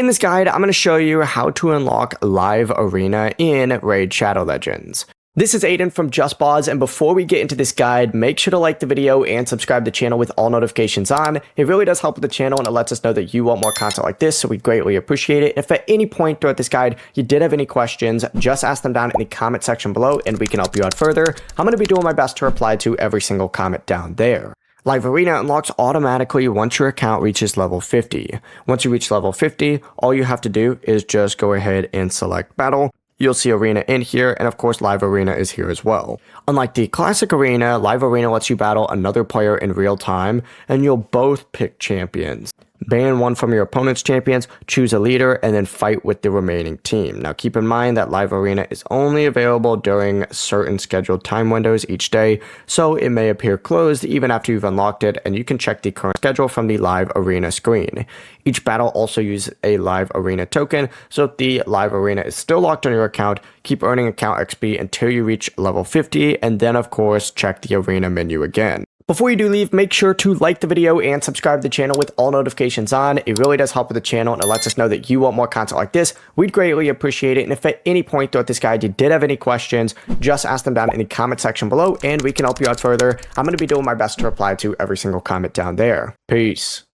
In this guide, I'm going to show you how to unlock Live Arena in Raid Shadow Legends. This is Aiden from JustBoz, and before we get into this guide, make sure to like the video and subscribe to the channel with all notifications on. It really does help with the channel, and it lets us know that you want more content like this, so we greatly appreciate it. If at any point throughout this guide you did have any questions, just ask them down in the comment section below, and we can help you out further. I'm going to be doing my best to reply to every single comment down there. Live Arena unlocks automatically once your account reaches level 50. Once you reach level 50, all you have to do is just go ahead and select Battle. You'll see Arena in here, and of course Live Arena is here as well. Unlike the classic Arena, Live Arena lets you battle another player in real time, and you'll both pick champions. Ban one from your opponent's champions, choose a leader, and then fight with the remaining team. Now keep in mind that Live Arena is only available during certain scheduled time windows each day, so it may appear closed even after you've unlocked it, and you can check the current schedule from the Live Arena screen. Each battle also uses a Live Arena token, so if the Live Arena is still locked on your account, keep earning account XP until you reach level 50, and then of course check the Arena menu again. Before you do leave, make sure to like the video and subscribe to the channel with all notifications on. It really does help with the channel, and it lets us know that you want more content like this. We'd greatly appreciate it, and if at any point throughout this guide you did have any questions, just ask them down in the comment section below, and we can help you out further. I'm going to be doing my best to reply to every single comment down there. Peace.